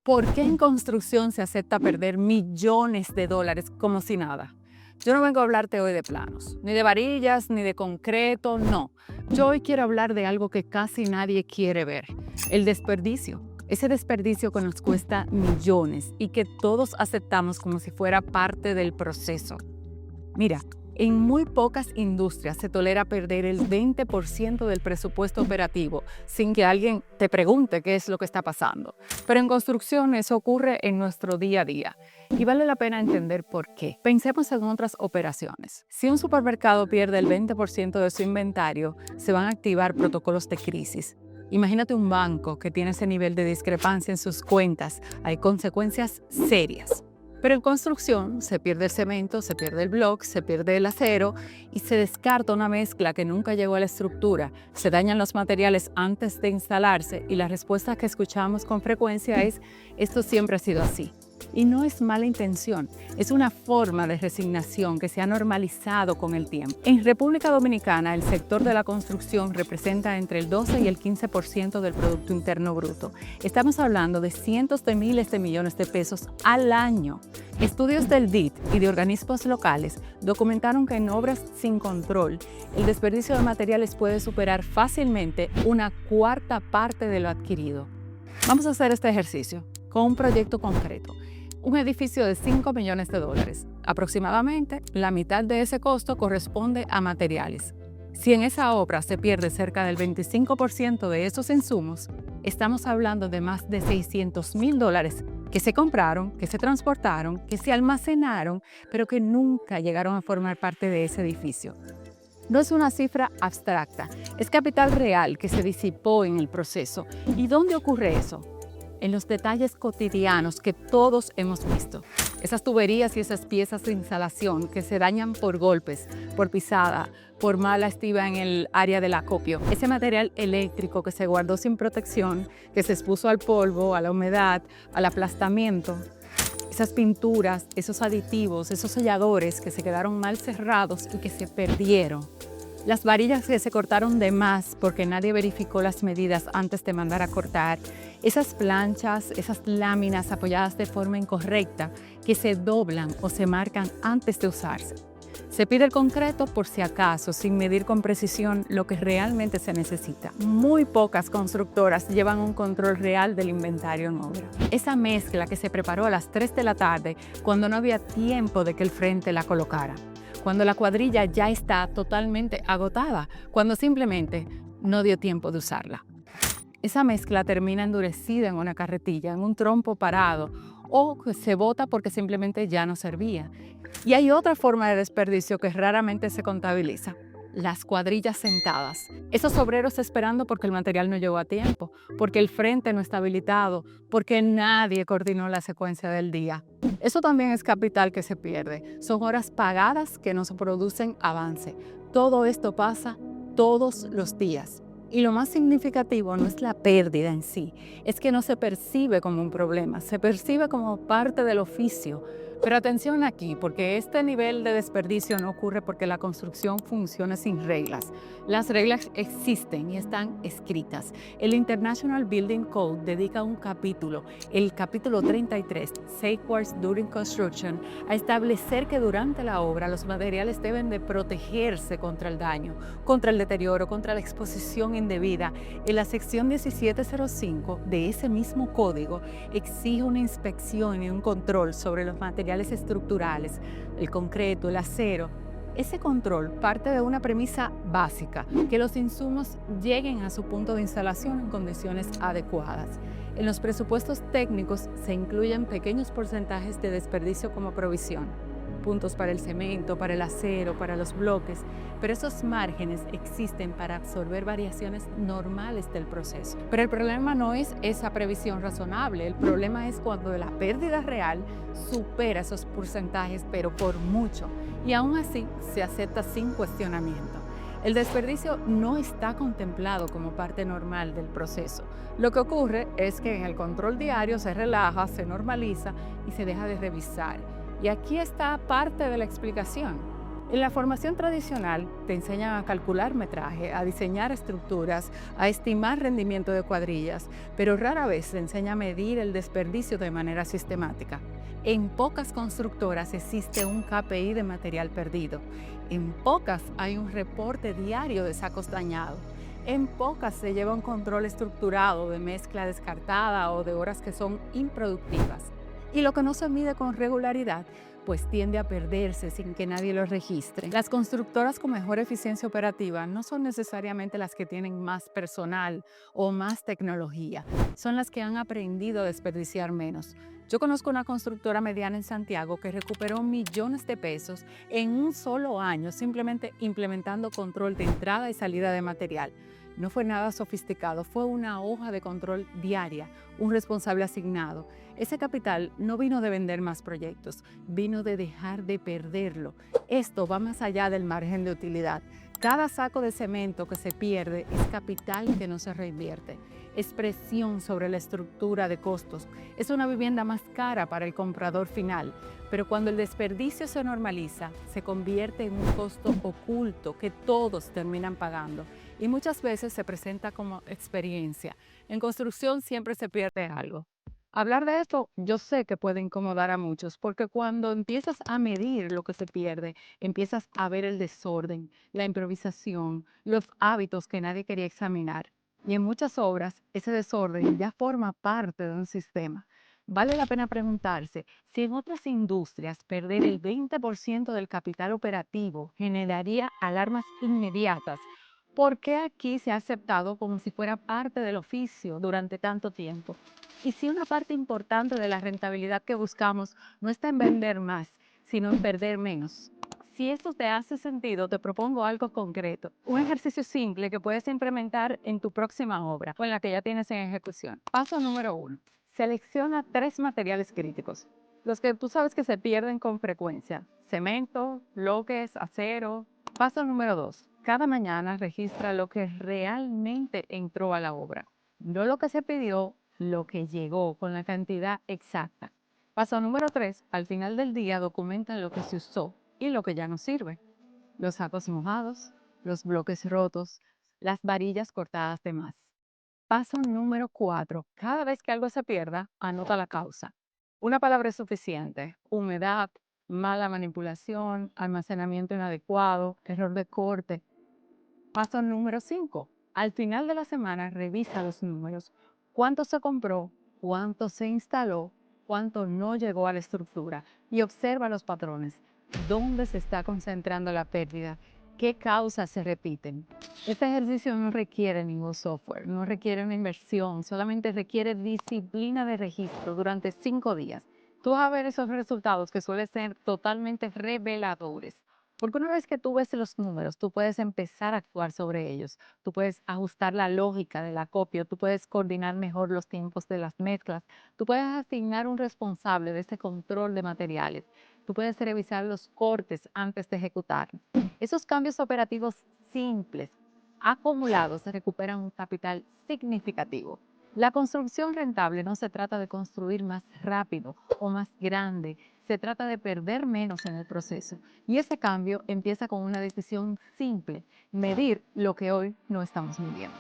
¿Por qué en construcción se acepta perder millones de dólares como si nada? Yo no vengo a hablarte hoy de planos, ni de varillas, ni de concreto, no. Yo hoy quiero hablar de algo que casi nadie quiere ver, el desperdicio. Ese desperdicio que nos cuesta millones y que todos aceptamos como si fuera parte del proceso. Mira, en muy pocas industrias se tolera perder el 20% del presupuesto operativo sin que alguien te pregunte qué es lo que está pasando. Pero en construcción eso ocurre en nuestro día a día y vale la pena entender por qué. Pensemos en otras operaciones. Si un supermercado pierde el 20% de su inventario, se van a activar protocolos de crisis. Imagínate un banco que tiene ese nivel de discrepancia en sus cuentas. Hay consecuencias serias. Pero en construcción se pierde el cemento, se pierde el bloque, se pierde el acero y se descarta una mezcla que nunca llegó a la estructura. Se dañan los materiales antes de instalarse y la respuesta que escuchamos con frecuencia es: esto siempre ha sido así. Y no es mala intención, es una forma de resignación que se ha normalizado con el tiempo. En República Dominicana, el sector de la construcción representa entre el 12 y el 15% del Producto Interno Bruto. Estamos hablando de cientos de miles de millones de pesos al año. Estudios del DIT y de organismos locales documentaron que en obras sin control, el desperdicio de materiales puede superar fácilmente una cuarta parte de lo adquirido. Vamos a hacer este ejercicio con un proyecto concreto. Un edificio de 5 millones de dólares. Aproximadamente la mitad de ese costo corresponde a materiales. Si en esa obra se pierde cerca del 25% de esos insumos, estamos hablando de más de $600,000 que se compraron, que se transportaron, que se almacenaron, pero que nunca llegaron a formar parte de ese edificio. No es una cifra abstracta, es capital real que se disipó en el proceso. ¿Y dónde ocurre eso? En los detalles cotidianos que todos hemos visto. Esas tuberías y esas piezas de instalación que se dañan por golpes, por pisada, por mala estiva en el área del acopio. Ese material eléctrico que se guardó sin protección, que se expuso al polvo, a la humedad, al aplastamiento. Esas pinturas, esos aditivos, esos selladores que se quedaron mal cerrados y que se perdieron. Las varillas que se cortaron de más porque nadie verificó las medidas antes de mandar a cortar. Esas planchas, esas láminas apoyadas de forma incorrecta que se doblan o se marcan antes de usarse. Se pide el concreto por si acaso, sin medir con precisión lo que realmente se necesita. Muy pocas constructoras llevan un control real del inventario en obra. Esa mezcla que se preparó a las 3 de la tarde cuando no había tiempo de que el frente la colocara. Cuando la cuadrilla ya está totalmente agotada, cuando simplemente no dio tiempo de usarla. Esa mezcla termina endurecida en una carretilla, en un trompo parado, o se bota porque simplemente ya no servía. Y hay otra forma de desperdicio que raramente se contabiliza: las cuadrillas sentadas. Esos obreros esperando porque el material no llegó a tiempo, porque el frente no está habilitado, porque nadie coordinó la secuencia del día. Eso también es capital que se pierde. Son horas pagadas que no se producen avance. Todo esto pasa todos los días. Y lo más significativo no es la pérdida en sí, es que no se percibe como un problema, se percibe como parte del oficio. Pero atención aquí, porque este nivel de desperdicio no ocurre porque la construcción funciona sin reglas. Las reglas existen y están escritas. El International Building Code dedica un capítulo, el capítulo 33, Safeguards During Construction, a establecer que durante la obra los materiales deben de protegerse contra el daño, contra el deterioro, contra la exposición indebida. En la sección 1705 de ese mismo código exige una inspección y un control sobre los materiales estructurales, el concreto, el acero. Ese control parte de una premisa básica: que los insumos lleguen a su punto de instalación en condiciones adecuadas. En los presupuestos técnicos se incluyen pequeños porcentajes de desperdicio como provisión, puntos para el cemento, para el acero, para los bloques, pero esos márgenes existen para absorber variaciones normales del proceso. Pero el problema no es esa previsión razonable, el problema es cuando la pérdida real supera esos porcentajes, pero por mucho, y aún así se acepta sin cuestionamiento. El desperdicio no está contemplado como parte normal del proceso. Lo que ocurre es que en el control diario se relaja, se normaliza y se deja de revisar. Y aquí está parte de la explicación. En la formación tradicional te enseñan a calcular metraje, a diseñar estructuras, a estimar rendimiento de cuadrillas, pero rara vez se enseña a medir el desperdicio de manera sistemática. En pocas constructoras existe un KPI de material perdido. En pocas hay un reporte diario de sacos dañados. En pocas se lleva un control estructurado de mezcla descartada o de horas que son improductivas. Y lo que no se mide con regularidad pues tiende a perderse sin que nadie lo registre. Las constructoras con mejor eficiencia operativa no son necesariamente las que tienen más personal o más tecnología, son las que han aprendido a desperdiciar menos. Yo conozco una constructora mediana en Santiago que recuperó millones de pesos en un solo año simplemente implementando control de entrada y salida de material. No fue nada sofisticado, fue una hoja de control diaria, un responsable asignado. Ese capital no vino de vender más proyectos, vino de dejar de perderlo. Esto va más allá del margen de utilidad. Cada saco de cemento que se pierde es capital que no se reinvierte. Es presión sobre la estructura de costos. Es una vivienda más cara para el comprador final. Pero cuando el desperdicio se normaliza, se convierte en un costo oculto que todos terminan pagando. Y muchas veces se presenta como experiencia. En construcción siempre se pierde algo. Hablar de esto yo sé que puede incomodar a muchos porque cuando empiezas a medir lo que se pierde, empiezas a ver el desorden, la improvisación, los hábitos que nadie quería examinar. Y en muchas obras ese desorden ya forma parte de un sistema. Vale la pena preguntarse si en otras industrias perder el 20% del capital operativo generaría alarmas inmediatas. ¿Por qué aquí se ha aceptado como si fuera parte del oficio durante tanto tiempo? Y si una parte importante de la rentabilidad que buscamos no está en vender más, sino en perder menos. Si esto te hace sentido, te propongo algo concreto, un ejercicio simple que puedes implementar en tu próxima obra o en la que ya tienes en ejecución. Paso número 1. Selecciona 3 materiales críticos, los que tú sabes que se pierden con frecuencia: cemento, bloques, acero. Paso número 2. Cada mañana registra lo que realmente entró a la obra, no lo que se pidió, lo que llegó con la cantidad exacta. Paso número 3. Al final del día documenta lo que se usó y lo que ya no sirve. Los sacos mojados, los bloques rotos, las varillas cortadas de más. Paso número 4. Cada vez que algo se pierda, anota la causa. Una palabra es suficiente: humedad, mala manipulación, almacenamiento inadecuado, error de corte. Paso número 5. Al final de la semana, revisa los números. ¿Cuánto se compró? ¿Cuánto se instaló? ¿Cuánto no llegó a la estructura? Y observa los patrones. ¿Dónde se está concentrando la pérdida? ¿Qué causas se repiten? Este ejercicio no requiere ningún software, no requiere una inversión, solamente requiere disciplina de registro durante 5 días. Tú vas a ver esos resultados que suelen ser totalmente reveladores. Porque una vez que tú ves los números, tú puedes empezar a actuar sobre ellos. Tú puedes ajustar la lógica del acopio, tú puedes coordinar mejor los tiempos de las mezclas, tú puedes asignar un responsable de ese control de materiales, tú puedes revisar los cortes antes de ejecutar. Esos cambios operativos simples, acumulados, se recuperan un capital significativo. La construcción rentable no se trata de construir más rápido o más grande, se trata de perder menos en el proceso. Y ese cambio empieza con una decisión simple: medir lo que hoy no estamos midiendo.